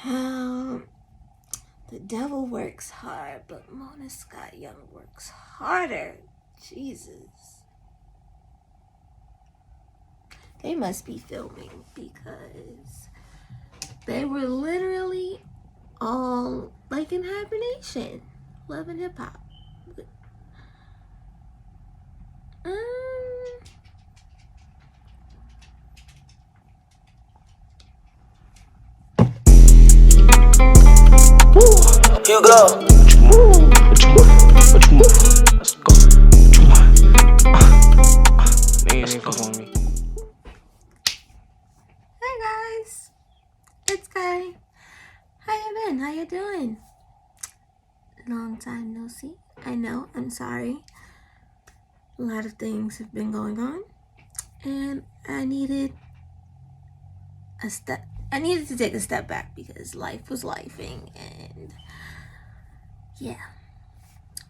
how the devil works hard, but Mona Scott Young works harder. Jesus. They must be filming because they were literally all like in hibernation. Love and hip hop. You go. What you move? Let's go. Nigga ain't fucking with me. Hey guys, it's Kai. How you been? How you doing? Long time no see. I know, I'm sorry. A lot of things have been going on, and I needed to take a step back because life was lifing, and yeah.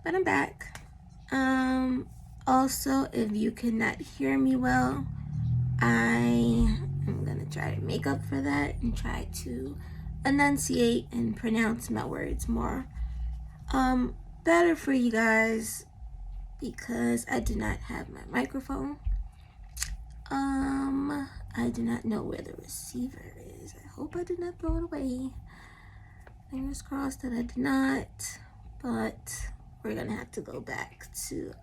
But I'm back. Also, if you cannot hear me well, I am gonna try to make up for that and try to enunciate and pronounce my words more better for you guys, because I do not have my microphone. I do not know where the receiver is. I hope I did not throw it away. Fingers crossed that I did not, but we're gonna have to go back to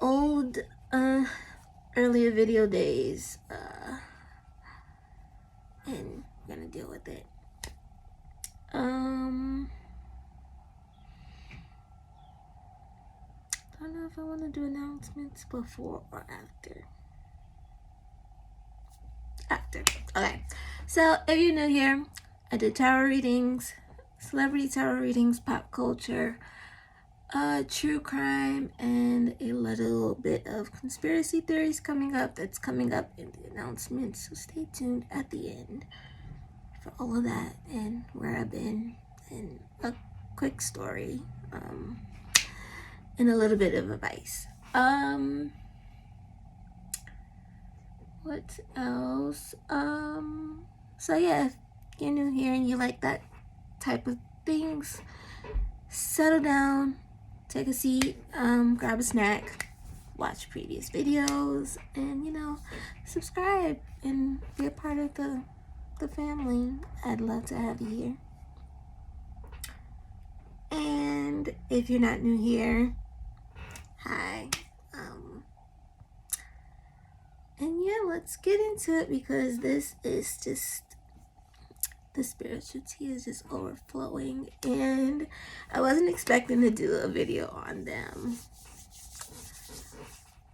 old earlier video days and we're gonna deal with it. I don't know if I want to do announcements before or after. Okay, so if you're new here, I do tarot readings, celebrity tarot readings, pop culture, true crime, and a little bit of conspiracy theories coming up. That's coming up in the announcements, so stay tuned at the end for all of that and where I've been, and a quick story, and a little bit of advice. What else? So yeah, if you're new here and you like that type of things, settle down, take a seat, grab a snack, watch previous videos, and subscribe and be a part of the family. I'd love to have you here. And if you're not new here, hi. And yeah, let's get into it, because this is just, the spiritual tea is just overflowing, and I wasn't expecting to do a video on them,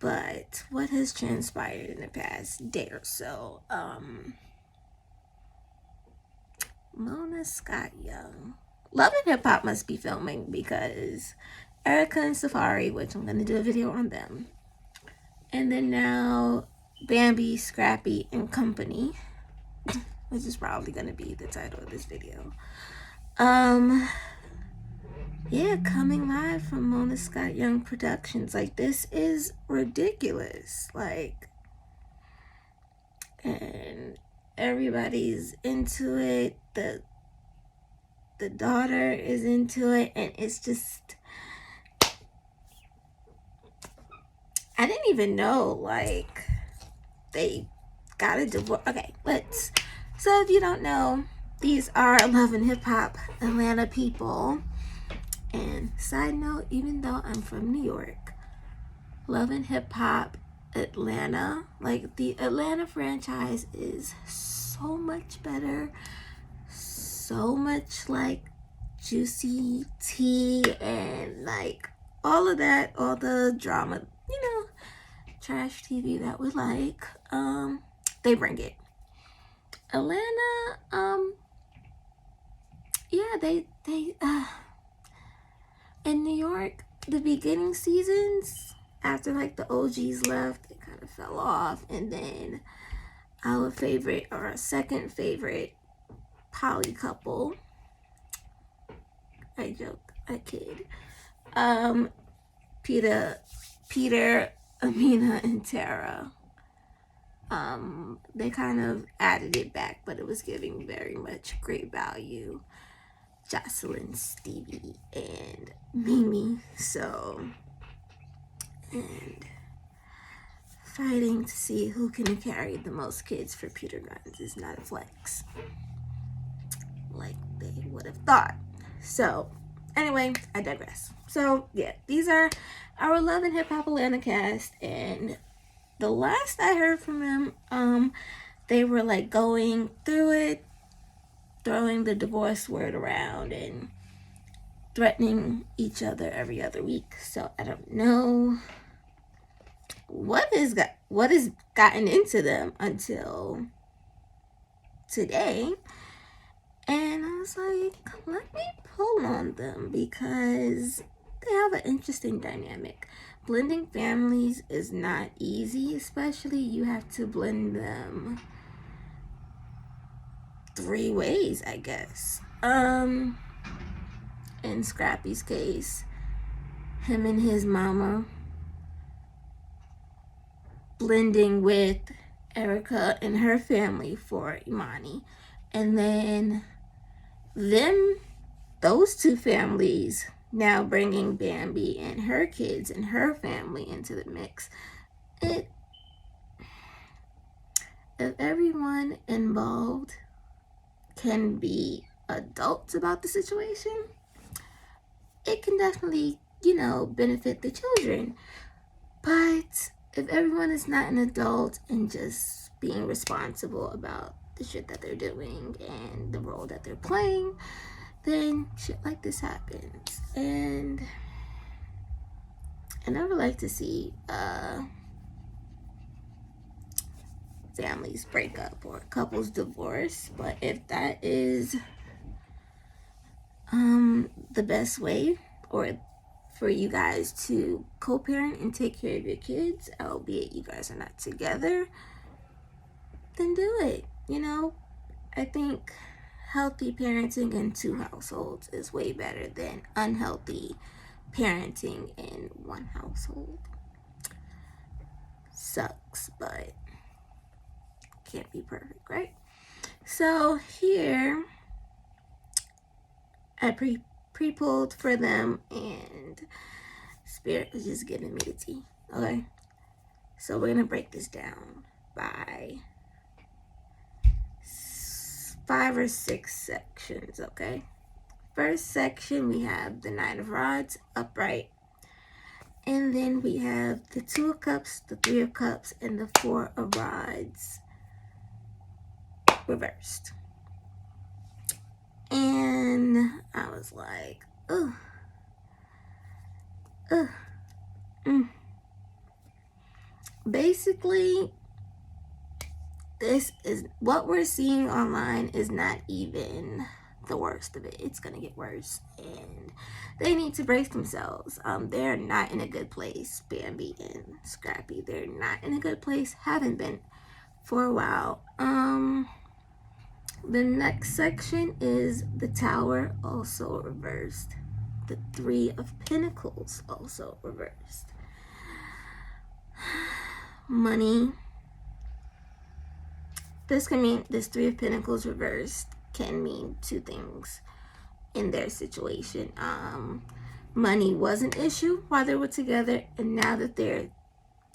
but what has transpired in the past day or so, Mona Scott Young, Love and Hip Hop must be filming, because Erica and Safari, which I'm going to do a video on them, and then now Bambi, Scrappy, and Company, which is probably going to be the title of this video. Yeah, coming live from Mona Scott Young Productions. Like, this is ridiculous. Like, and everybody's into it. The daughter is into it, and it's just, I didn't even know, like, they got a divorce. Okay, so if you don't know, these are Love and Hip Hop Atlanta people. And side note, even though I'm from New York, Love and Hip Hop Atlanta, like the Atlanta franchise, is so much better, so much like juicy tea and like all of that, all the drama, trash TV that we like, they bring it. Atlanta, yeah, they in New York, the beginning seasons, after like the OGs left, it kind of fell off, and then our favorite, or our second favorite poly couple, I joke, I kid, Peter, Amina, and Tara, They kind of added it back, but it was giving very much Great Value, Jocelyn, Stevie, and Mimi. So, and fighting to see who can carry the most kids for Peter Guns is not a flex like they would have thought. So, anyway, I digress. So, yeah, these are our Love and Hip Hop Atlanta cast, and the last I heard from them, they were like going through it, throwing the divorce word around and threatening each other every other week. So I don't know what has gotten into them until today. And I was like, let me pull on them because they have an interesting dynamic. Blending families is not easy, especially you have to blend them 3 ways, I guess. In Scrappy's case, him and his mama blending with Erica and her family for Imani. And then those 2 families now bringing Bambi and her kids and her family into the mix. If everyone involved can be adults about the situation, it can definitely, benefit the children. But if everyone is not an adult and just being responsible about the shit that they're doing and the role that they're playing, then shit like this happens. And I never like to see families break up or couples divorce, but if that is the best way or for you guys to co-parent and take care of your kids, albeit you guys are not together, then do it. I think healthy parenting in 2 households is way better than unhealthy parenting in 1 household. Sucks, but can't be perfect, right? So here I pre-pulled for them, and Spirit was just giving me the tea. Okay, so we're gonna break this down by 5 or 6 sections. Okay, first section we have the 9 of Rods upright, and then we have the 2 of Cups, the 3 of Cups, and the 4 of Rods reversed. And I was like, basically, this is what we're seeing online is not even the worst of it. It's gonna get worse, and they need to brace themselves. They're not in a good place. Bambi and Scrappy, they're not in a good place. Haven't been for a while. The next section is the Tower, also reversed. The 3 of Pentacles, also reversed. Money. This 3 of Pentacles reversed can mean 2 things in their situation. Money was an issue while they were together, and now that they're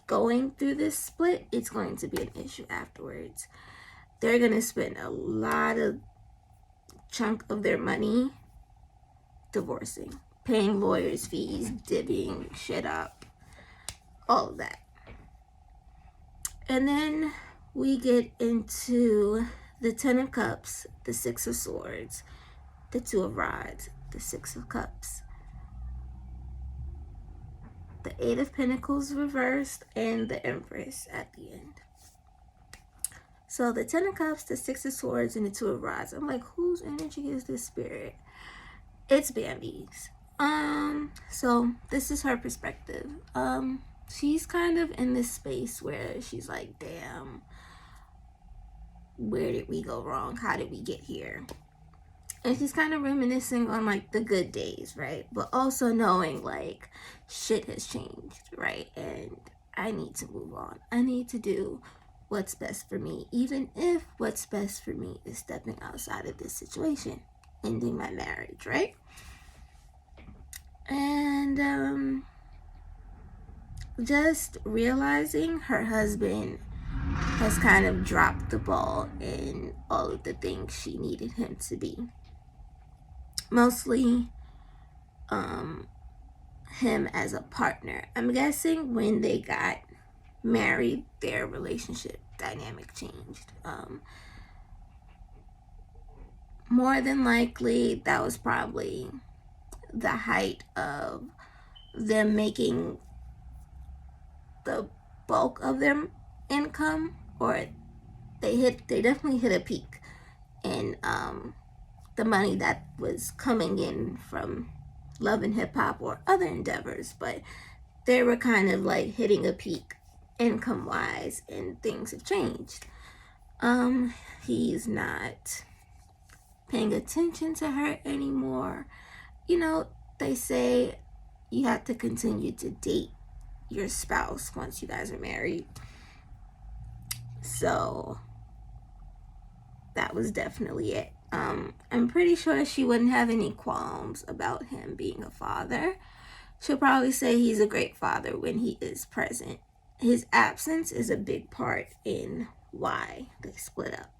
going through this split, it's going to be an issue afterwards. They're going to spend a lot of chunk of their money divorcing, paying lawyers' fees, divvying shit up, all of that. And then we get into the 10 of Cups, the 6 of Swords, the 2 of Rods, the 6 of Cups, the 8 of Pentacles reversed, and the Empress at the end. So the 10 of Cups, the 6 of Swords, and the 2 of Rods. I'm like, whose energy is this, Spirit? It's Bambi's. So this is her perspective. She's kind of in this space where she's like, damn, where did we go wrong? How did we get here? And she's kind of reminiscing on like the good days, right? But also knowing like shit has changed, right? And I need to move on. I need to do what's best for me, even if what's best for me is stepping outside of this situation, ending my marriage, right? And just realizing her husband has kind of dropped the ball in all of the things she needed him to be. Mostly him as a partner. I'm guessing when they got married, their relationship dynamic changed. More than likely, that was probably the height of them making the bulk of their income, or they definitely hit a peak in the money that was coming in from Love and Hip Hop or other endeavors, but they were kind of like hitting a peak income wise, and things have changed. He's not paying attention to her anymore. You know, they say you have to continue to date your spouse once you guys are married. So that was definitely it. I'm pretty sure she wouldn't have any qualms about him being a father. She'll probably say he's a great father when he is present. His absence is a big part in why they split up.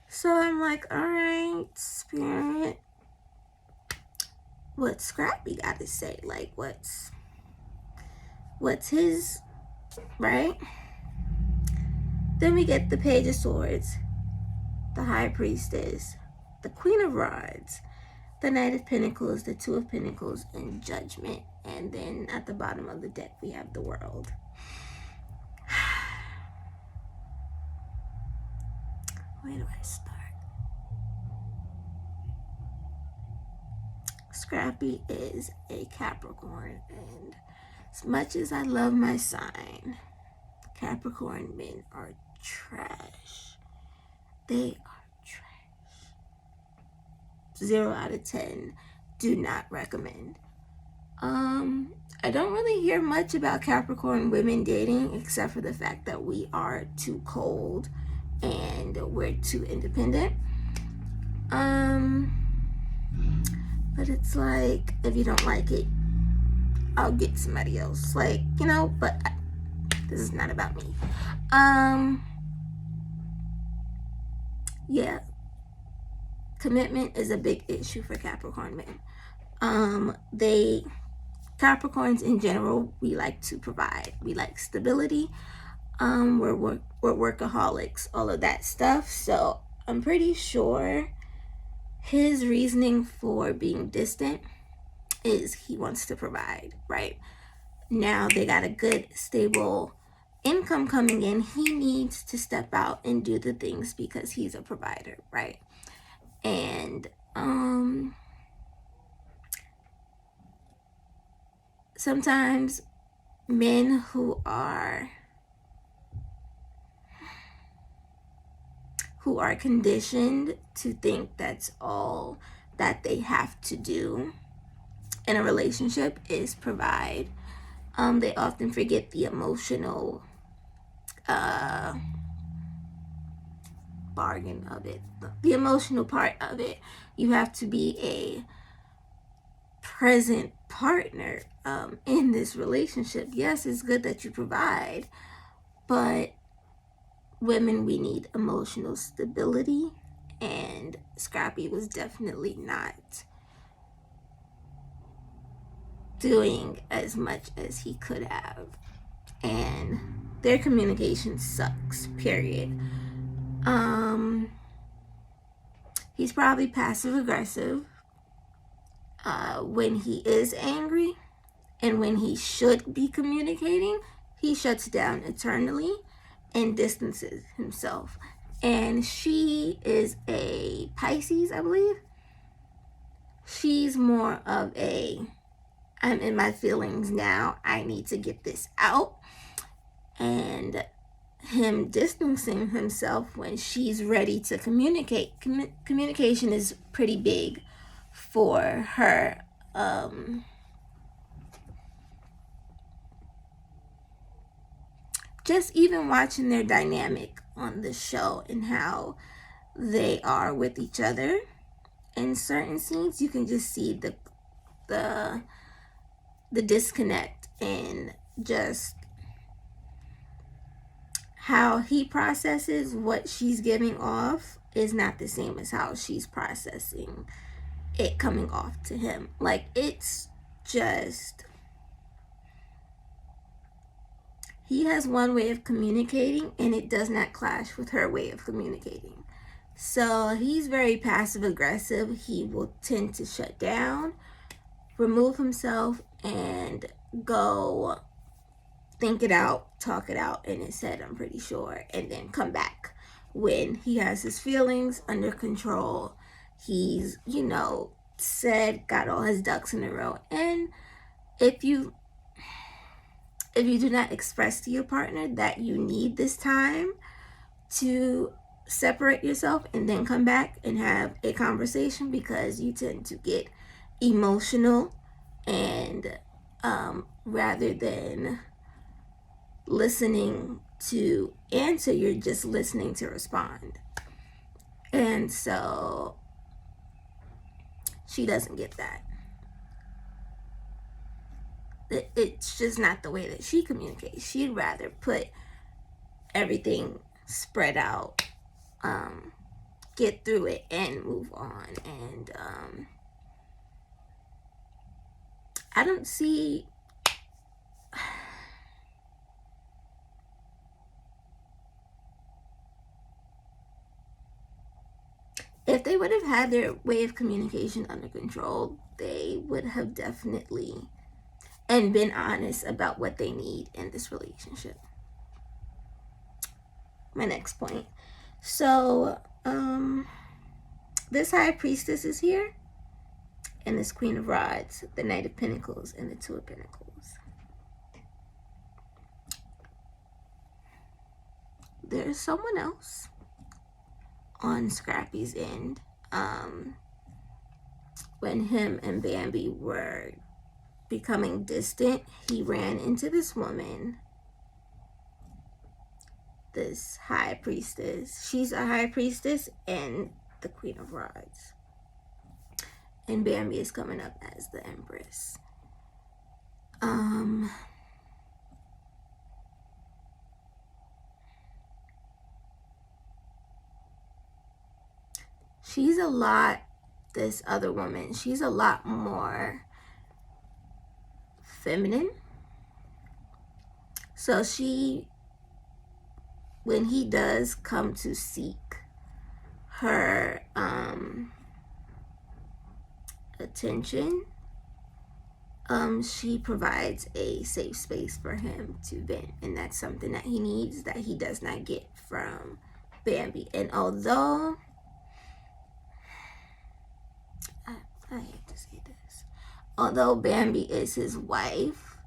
So I'm like, all right, Spirit, what's Scrappy got to say? Like, what's his, right? Then we get the Page of Swords, the High Priestess, the Queen of Rods, the Knight of Pentacles, the Two of Pentacles, and Judgment. And then at the bottom of the deck, we have the World. Where do I start? Scrappy is a Capricorn, and as much as I love my sign, Capricorn men are trash. They are trash. 0 out of 10. Do not recommend. I don't really hear much about Capricorn women dating, except for the fact that we are too cold and we're too independent. But it's like, if you don't like it, I'll get somebody else. Like, you know, but this is not about me. Yeah. Commitment is a big issue for Capricorn men. Capricorns in general, we like to provide. We like stability. We're workaholics, all of that stuff. So I'm pretty sure his reasoning for being distant is he wants to provide, right? Now they got a good, stable income coming in. He needs to step out and do the things because he's a provider, right? And sometimes men who are conditioned to think that's all that they have to do in a relationship is provide. They often forget the emotional bargain of it, the emotional part of it. You have to be a present partner in this relationship. Yes, it's good that you provide, but women, we need emotional stability, and Scrappy was definitely not doing as much as he could have, and their communication sucks, period. He's probably passive aggressive when he is angry, and when he should be communicating, he shuts down eternally and distances himself. And she is a Pisces, I believe. She's more of a, I'm in my feelings now, I need to get this out. And him distancing himself when she's ready to communicate. Communication is pretty big for her. just even watching their dynamic on the show and how they are with each other in certain scenes, you can just see the disconnect and just how he processes what she's giving off is not the same as how she's processing it coming off to him. Like, it's just, he has one way of communicating and it does not clash with her way of communicating. So he's very passive aggressive. He will tend to shut down, remove himself, and go think it out, talk it out in his head, I'm pretty sure, and then come back when he has his feelings under control. He's, got all his ducks in a row. And if you do not express to your partner that you need this time to separate yourself and then come back and have a conversation, because you tend to get emotional and rather than listening to answer, you're just listening to respond. And so she doesn't get that. It's just not the way that she communicates. She'd rather put everything spread out, get through it and move on. And I don't see if they would have had their way of communication under control, they would have definitely and been honest about what they need in this relationship. My next point. So, this High Priestess is here, and this Queen of Rods, the Knight of Pentacles, and the Two of Pentacles. There's someone else on Scrappy's end. When him and Bambi were becoming distant, he ran into this woman, this High Priestess. She's a High Priestess and the Queen of Rods. And Bambi is coming up as the Empress. She's a lot, this other woman, she's a lot more feminine. So when he does come to seek her attention, she provides a safe space for him to vent, and that's something that he needs that he does not get from Bambi. And although I hate to say this, although Bambi is his wife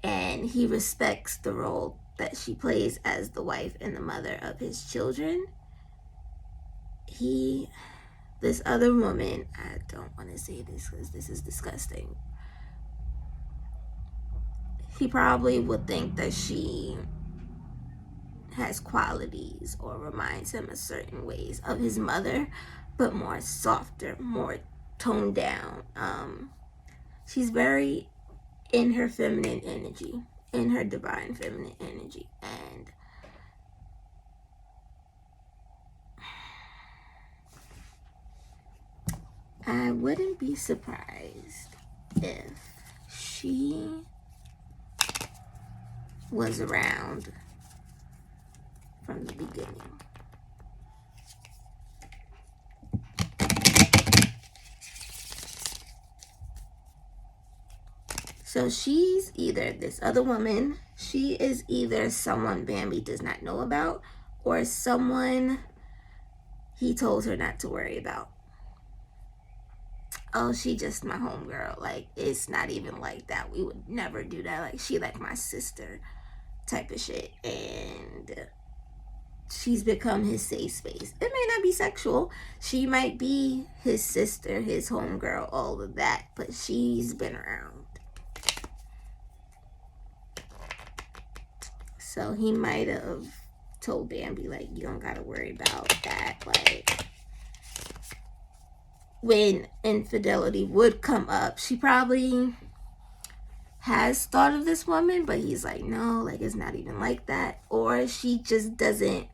and he respects the role that she plays as the wife and the mother of his children, this other woman, I don't want to say this because this is disgusting, he probably would think that she has qualities or reminds him of certain ways of his mother, but more softer, more toned down. She's very in her feminine energy, in her divine feminine energy. And I wouldn't be surprised if she was around from the beginning. So she's either, this other woman, she is either someone Bambi does not know about or someone he told her not to worry about. Oh, she just my homegirl. Like, it's not even like that. We would never do that. Like, she like my sister type of shit. And she's become his safe space. It may not be sexual. She might be his sister, his homegirl, all of that. But she's been around. So he might have told Bambi, like, you don't gotta worry about that. Like, when infidelity would come up, she probably has thought of this woman, but he's like, no, like, it's not even like that. Or she just doesn't,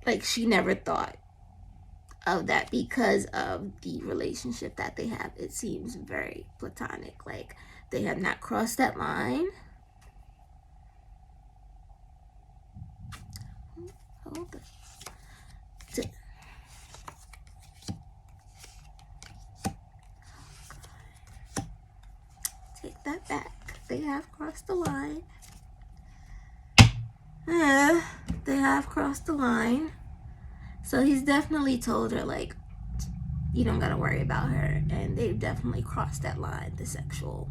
like, she never thought of that because of the relationship that they have. It seems very platonic. Like, they have not crossed that line. Hold on. Take that back. They have crossed the line. They have crossed the line. So he's definitely told her, like, you don't gotta worry about her. And they've definitely crossed that line, the sexual.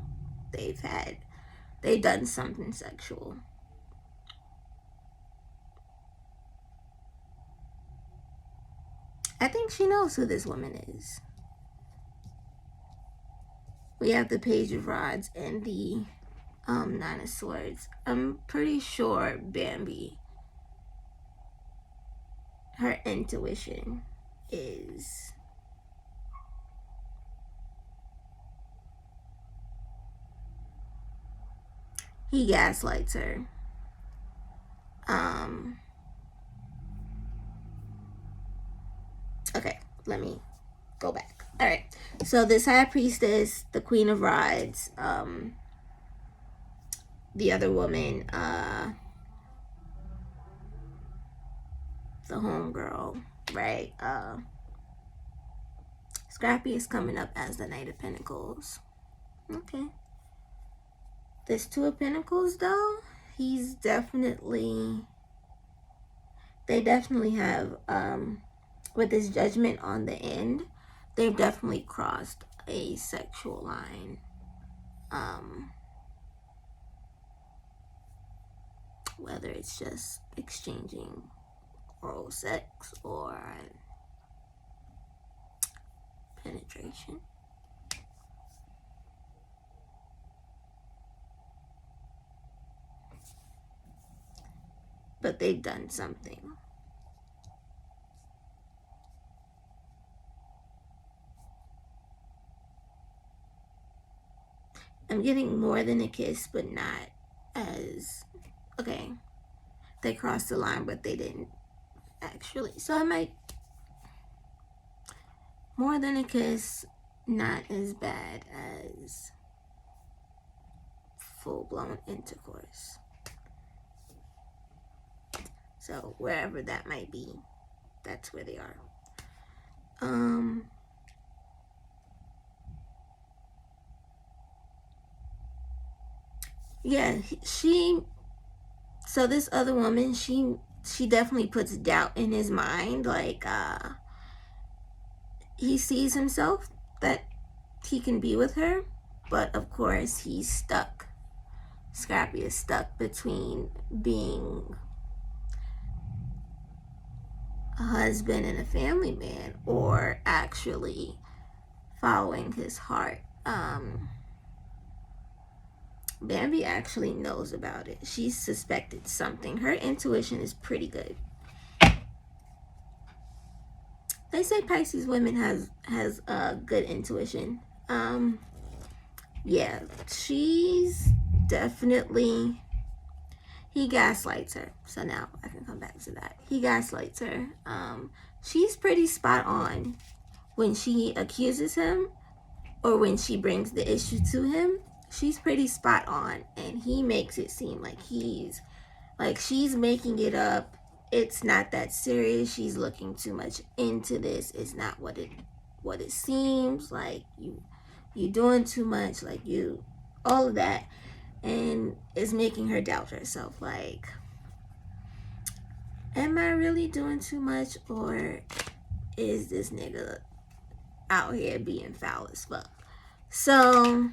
They've done something sexual. I think she knows who this woman is. We have the Page of Rods and the Nine of Swords. I'm pretty sure Bambi, her intuition is he gaslights her. Okay, let me go back. All right, so this High Priestess, the Queen of Rods, the other woman, the homegirl, right? Scrappy is coming up as the Knight of Pentacles. Okay. This Two of Pentacles, though, he's definitely, they definitely have, with this Judgment on the end, they've definitely crossed a sexual line. Whether it's just exchanging oral sex or penetration. But they've done something. I'm getting more than a kiss, but not as, okay, they crossed the line, but they didn't actually. So I might, more than a kiss, not as bad as full-blown intercourse. So wherever that might be, that's where they are. Yeah, so this other woman, she definitely puts doubt in his mind. Like, he sees himself that he can be with her, but of course he's stuck. Scrappy is stuck between being a husband and a family man or actually following his heart. Bambi actually knows about it. She suspected something. Her intuition is pretty good. They say Pisces women has good intuition. Yeah, she's definitely, he gaslights her. So now I can come back to that. He gaslights her. She's pretty spot on when she accuses him or when she brings the issue to him. She's pretty spot on, and he makes it seem like she's making it up. It's not that serious. She's looking too much into this. It's not what it seems like. You doing too much, like you, all of that, and it's making her doubt herself. Like, am I really doing too much, or is this nigga out here being foul as fuck? So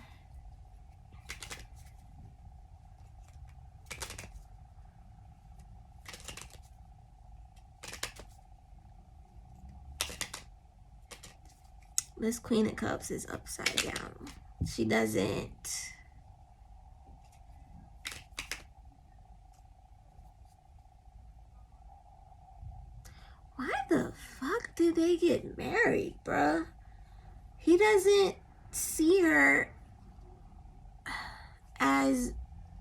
this Queen of Cups is upside down. She doesn't did they get married, bruh? He doesn't see her as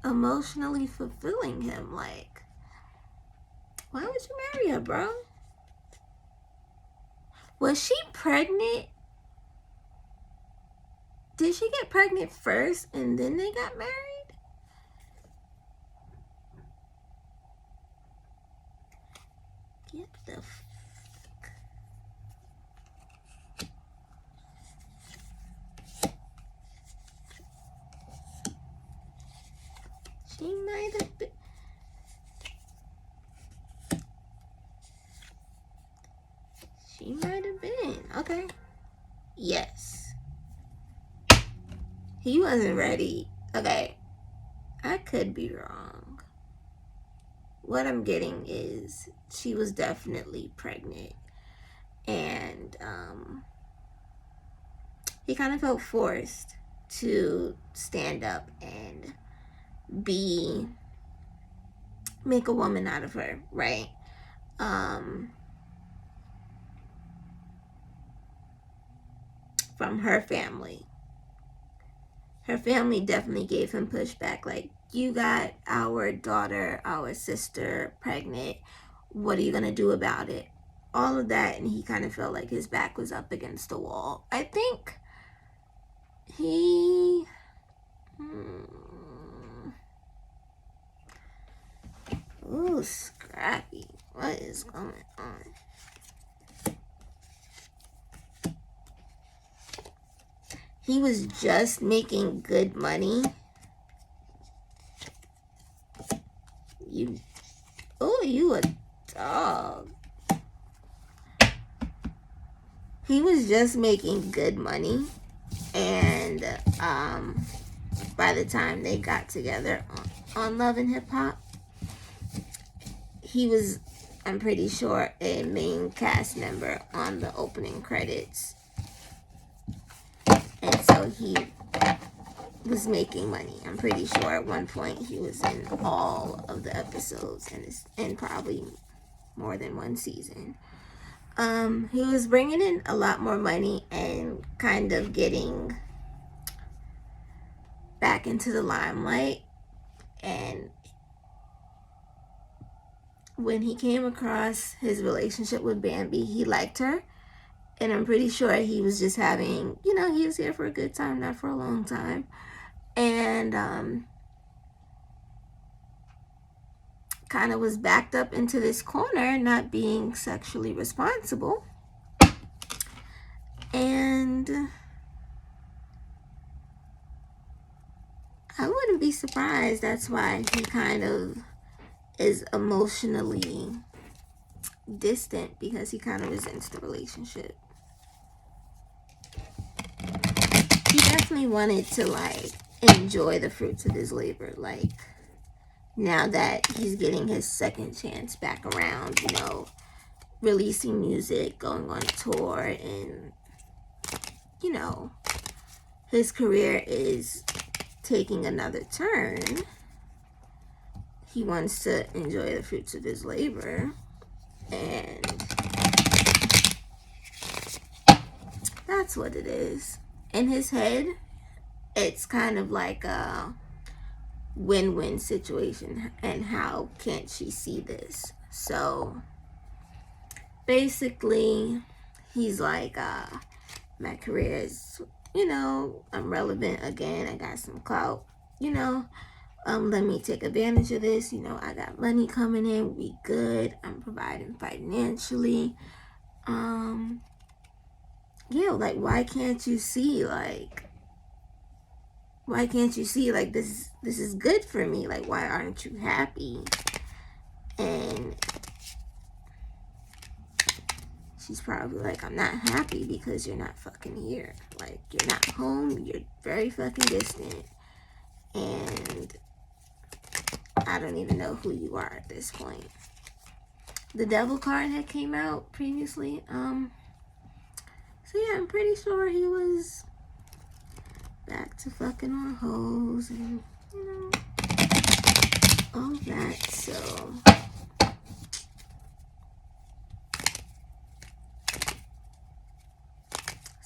emotionally fulfilling him. Like, why would you marry her, bro? Was she pregnant? Did she get pregnant first and then they got married? Get the fuck. She might have been. She might have been. Okay. Yes. He wasn't ready. Okay. I could be wrong. What I'm getting is she was definitely pregnant. And he kind of felt forced to stand up and make a woman out of her, right? From her family. Her family definitely gave him pushback, like, you got our daughter, our sister pregnant. What are you going to do about it? All of that, and he kind of felt like his back was up against the wall. I think he... Ooh, Scrappy. What is going on? He was just making good money. You a dog. He was just making good money. And by the time they got together on Love and Hip Hop, he was, I'm pretty sure, a main cast member on the opening credits. And so he was making money. I'm pretty sure at one point he was in all of the episodes and probably more than one season. He was bringing in a lot more money and kind of getting back into the limelight. And when he came across his relationship with Bambi, he liked her. And I'm pretty sure he was just having, he was here for a good time, not for a long time. And kind of was backed up into this corner, not being sexually responsible. And I wouldn't be surprised. That's why he kind of is emotionally distant, because he kind of resents the relationship. He definitely wanted to, like, enjoy the fruits of his labor. Like, now that he's getting his second chance back around, releasing music, going on tour, and, his career is taking another turn. He wants to enjoy the fruits of his labor. And that's what it is. In his head, it's kind of like a win-win situation. And how can't she see this? So basically, he's like, my career is, I'm relevant again. I got some clout, let me take advantage of this. I got money coming in. We good. I'm providing financially. Like, why can't you see, like, this is good for me? Like, why aren't you happy? And she's probably like, I'm not happy because you're not fucking here. Like, you're not home. You're very fucking distant. And I don't even know who you are at this point. The devil card had came out previously. So yeah, I'm pretty sure he was back to fucking on hoes and, all that. So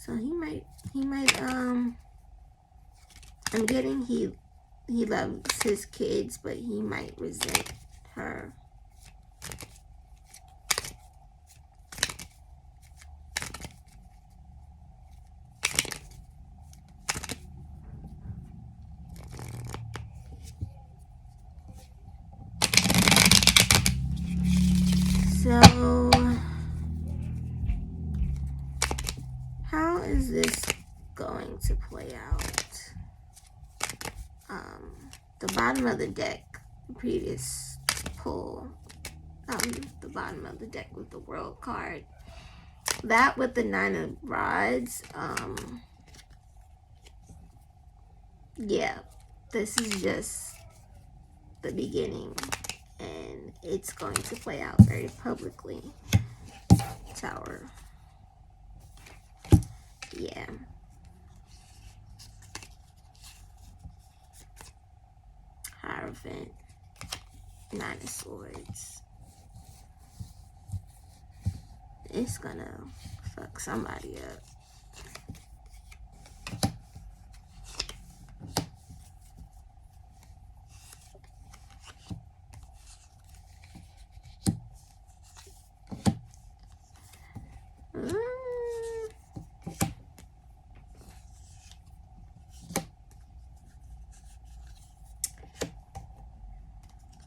So he might I'm getting he loves his kids, but he might resent her. So how is this going to play out? The bottom of the deck, the previous pull, the bottom of the deck with the world card. That with the 9 of rods, yeah, this is just the beginning, and it's going to play out very publicly. Tower. Yeah. Hierophant. 9 of swords. It's gonna fuck somebody up.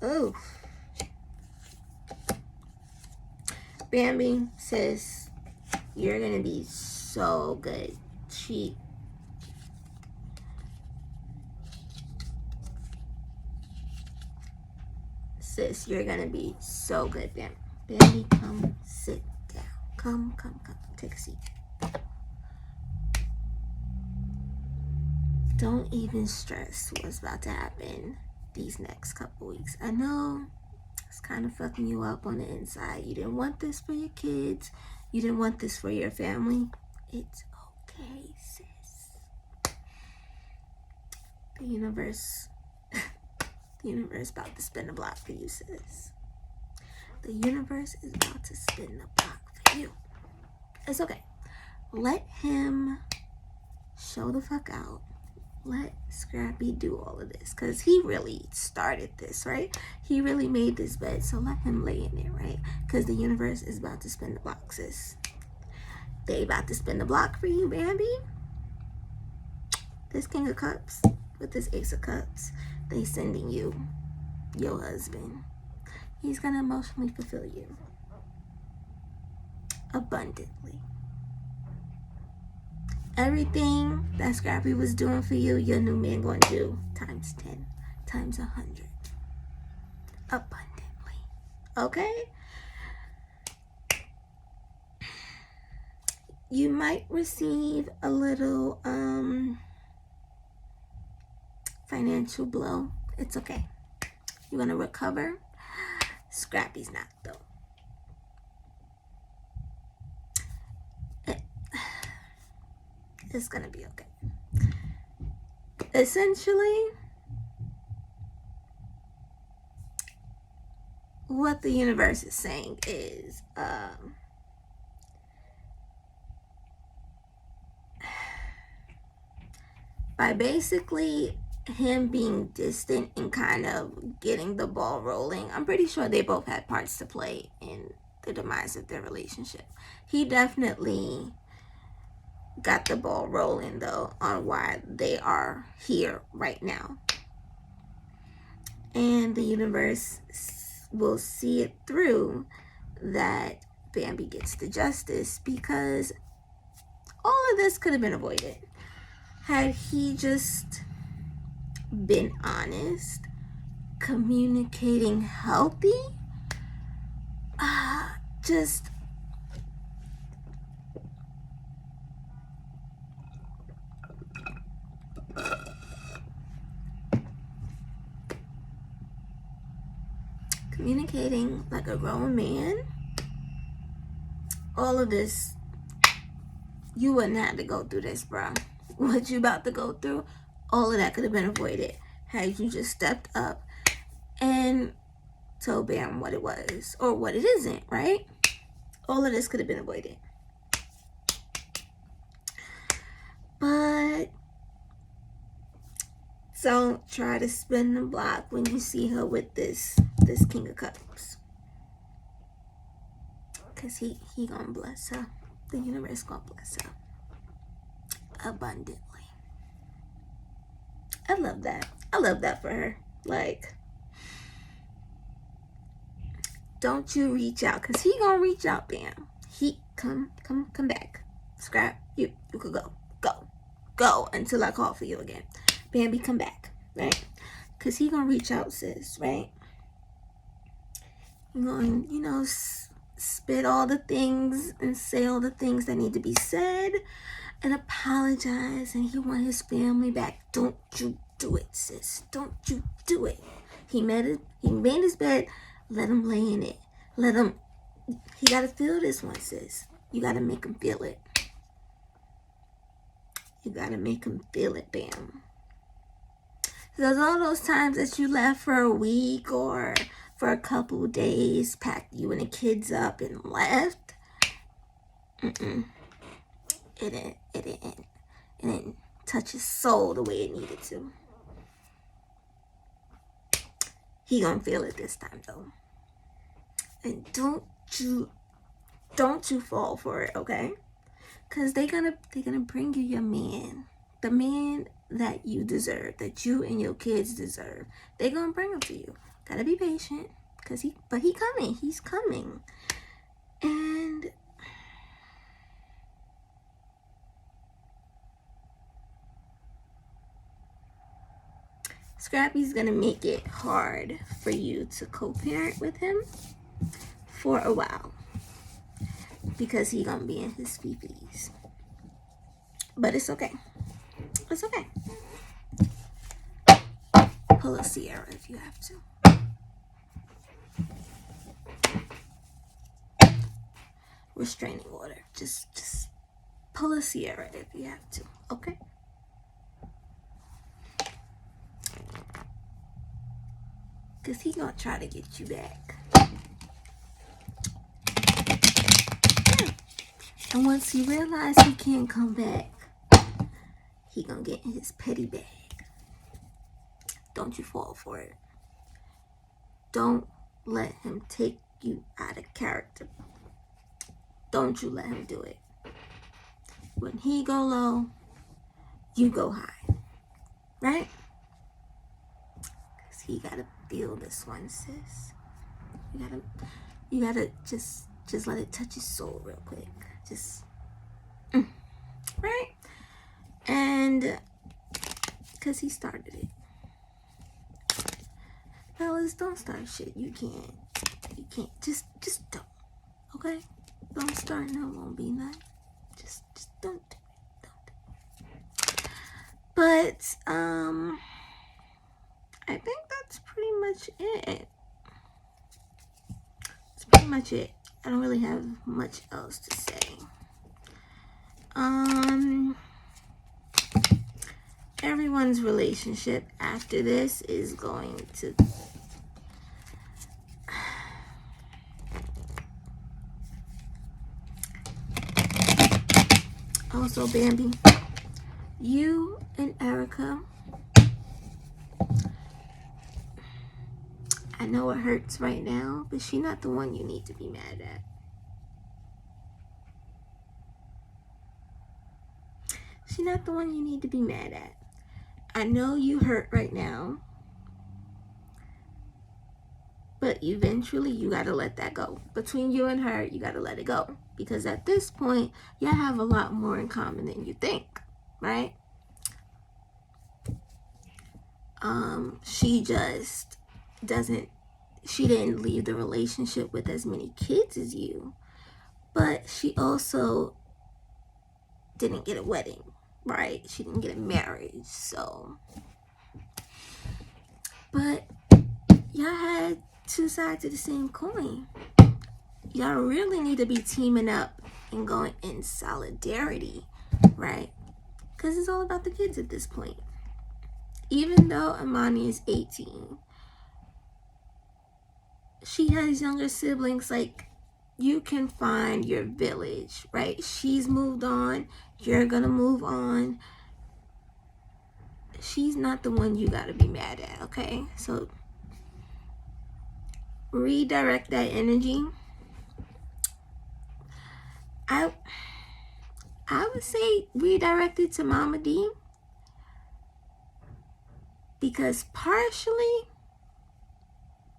Oh. Bambi says you're gonna be so good. Sis, you're gonna be so good, Bambi, come sit down. Come. Take a seat. Don't even stress what's about to happen these next couple weeks. I know it's kind of fucking you up on the inside. You didn't want this for your kids. You didn't want this for your family. It's okay, sis. The universe about to spin the block for you, sis. The universe is about to spin the block for you. It's okay. Let him show the fuck out. Let Scrappy do all of this, because he really started this, right? He really made this bed, so let him lay in it, right? Because the universe is about to spin the block, sis. They about to spin the block for you, Bambi. This King of Cups with this Ace of Cups, they sending you your husband. He's gonna emotionally fulfill you abundantly. Everything that Scrappy was doing for you, your new man gonna do times 10, times 100, abundantly. Okay? You might receive a little financial blow. It's okay. You're gonna recover. Scrappy's not, though. It's gonna be okay. Essentially, what the universe is saying is by basically him being distant and kind of getting the ball rolling, I'm pretty sure they both had parts to play in the demise of their relationship. He definitely got the ball rolling, though, on why they are here right now. And the universe will see it through that Bambi gets the justice, because all of this could have been avoided had he just been honest, communicating healthy, just communicating like a grown man. All of this, you wouldn't have to go through this, bro. What you about to go through, all of that could have been avoided had you just stepped up and told Bam what it was or what it isn't, right? All of this could have been avoided. But don't try to spin the block when you see her with this King of Cups. Because he gonna bless her. The universe gonna bless her abundantly. I love that. I love that for her. Like, don't you reach out, because he gonna reach out, Bam. He come back. Scrap, you could go until I call for you again. Bambi, come back, right? Because he gonna reach out, sis, right? You're going, spit all the things and say all the things that need to be said and apologize, and he want his family back. Don't you do it, sis. Don't you do it. He made his bed. Let him lay in it. He gotta feel this one, sis. You gotta make him feel it. You gotta make him feel it, Bam. Because all those times that you left for a week or for a couple days, packed you and the kids up and left, it didn't touch his soul the way it needed to. He gonna feel it this time, though. And don't you fall for it, okay? Because they're gonna bring you your man, the man that you deserve, that you and your kids deserve. They're gonna bring him to you. Gotta be patient, but he's coming. And Scrappy's gonna make it hard for you to co-parent with him for a while, because he gonna be in his fifties. But it's okay. It's okay. Pull a Sierra if you have to. Restraining order. Just pull a Sierra if you have to. Okay? Because he gonna try to get you back. And once he realizes he can't come back, he gonna get in his petty bag. Don't you fall for it. Don't let him take you out of character. Don't you let him do it. When he go low, you go high. Right? Because he gotta feel this one, sis. You gotta just let it touch his soul real quick. Just, right? And because he started it. Fellas, don't start shit. You can't. Just don't. Okay? Don't start and it won't be none. Just don't do it. Don't do it. But, I think that's pretty much it. That's pretty much it. I don't really have much else to say. Everyone's relationship after this is going to also, Bambi, you and Erica, I know it hurts right now, but she's not the one you need to be mad at. She's not the one you need to be mad at. I know you hurt right now, but eventually you gotta let that go. Between you and her, you gotta let it go. Because at this point, y'all have a lot more in common than you think, right? She just she didn't leave the relationship with as many kids as you, but she also didn't get a wedding, right? She didn't get a marriage, so. But y'all had two sides of the same coin. Y'all really need to be teaming up and going in solidarity, right? Because it's all about the kids at this point. Even though Amani is 18, she has younger siblings like you can find your village, right? She's moved on. You're gonna move on. She's not the one you gotta be mad at, okay? So redirect that energy. I would say redirect it to Mama D, because partially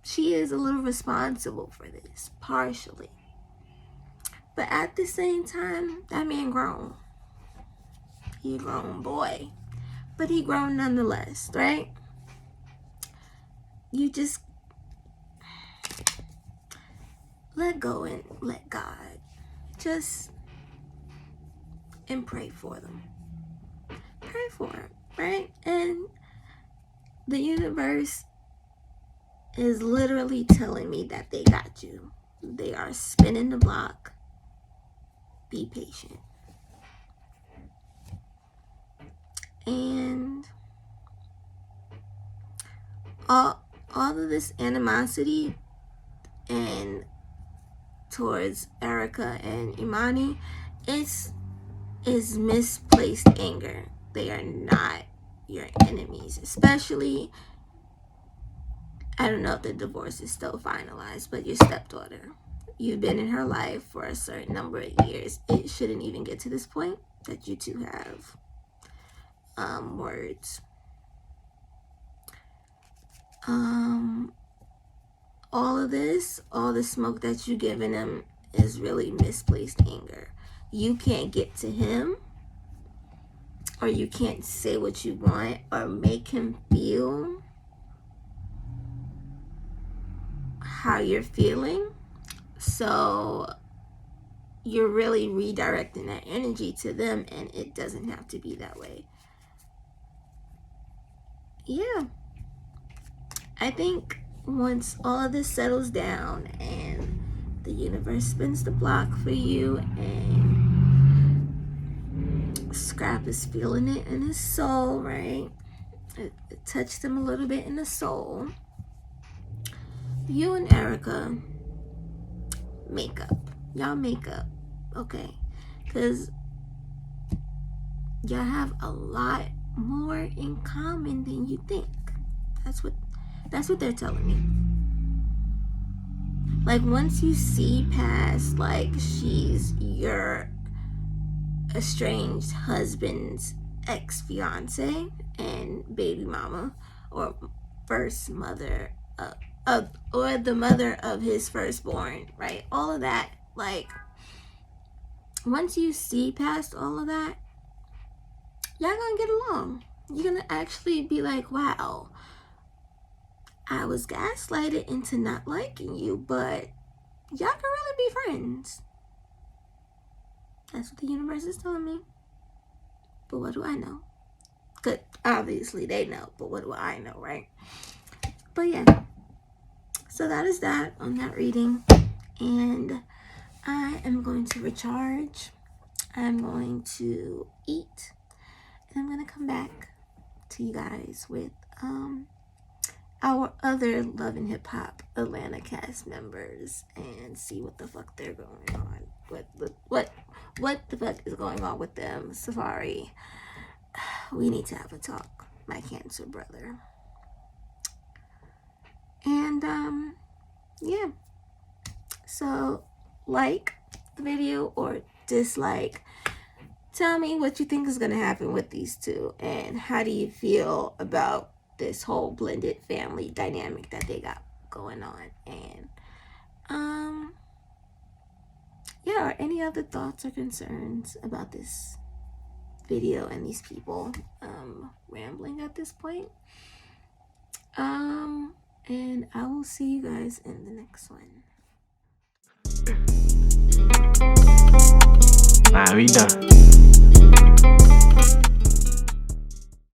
she is a little responsible for this, partially. But at the same time, that man grown. He a grown boy. But he grown nonetheless, right? You just let go and let God. Just and pray for them. Pray for them, right? And the universe is literally telling me that they got you. They are spinning the block. Be patient. And all of this animosity and towards Erica and Imani is misplaced anger. They are not your enemies, especially, I don't know if the divorce is still finalized, but your stepdaughter. You've been in her life for a certain number of years. It shouldn't even get to this point that you two have words. All of this, all the smoke that you're giving him is really misplaced anger. You can't get to him, or you can't say what you want or make him feel how you're feeling. So you're really redirecting that energy to them, and it doesn't have to be that way. Yeah. I think once all of this settles down and the universe spins the block for you, and Scrap is feeling it in his soul, right? It touched him a little bit in the soul. You and Erica make up. Y'all make up, okay? Because y'all have a lot more in common than you think. That's what they're telling me. Like, once you see past, like, she's your estranged husband's ex-fiance and baby mama, or first mother or the mother of his firstborn, right? All of that, like, once you see past all of that, y'all gonna get along. You're gonna actually be like, wow, I was gaslighted into not liking you, but y'all can really be friends. That's what the universe is telling me. But what do I know? Good. Obviously they know, but what do I know, right? But yeah. So that is that on that reading. And I am going to recharge. I'm going to eat. And I'm going to come back to you guys with our other Love and Hip Hop Atlanta cast members and see what the fuck they're going on. What the fuck is going on with them? Safari, we need to have a talk, my Cancer brother. And yeah. So like the video or dislike. Tell me what you think is going to happen with these two, and how do you feel about this whole blended family dynamic that they got going on. And yeah, or any other thoughts or concerns about this video and these people rambling at this point. And I will see you guys in the next one. Nah, we done.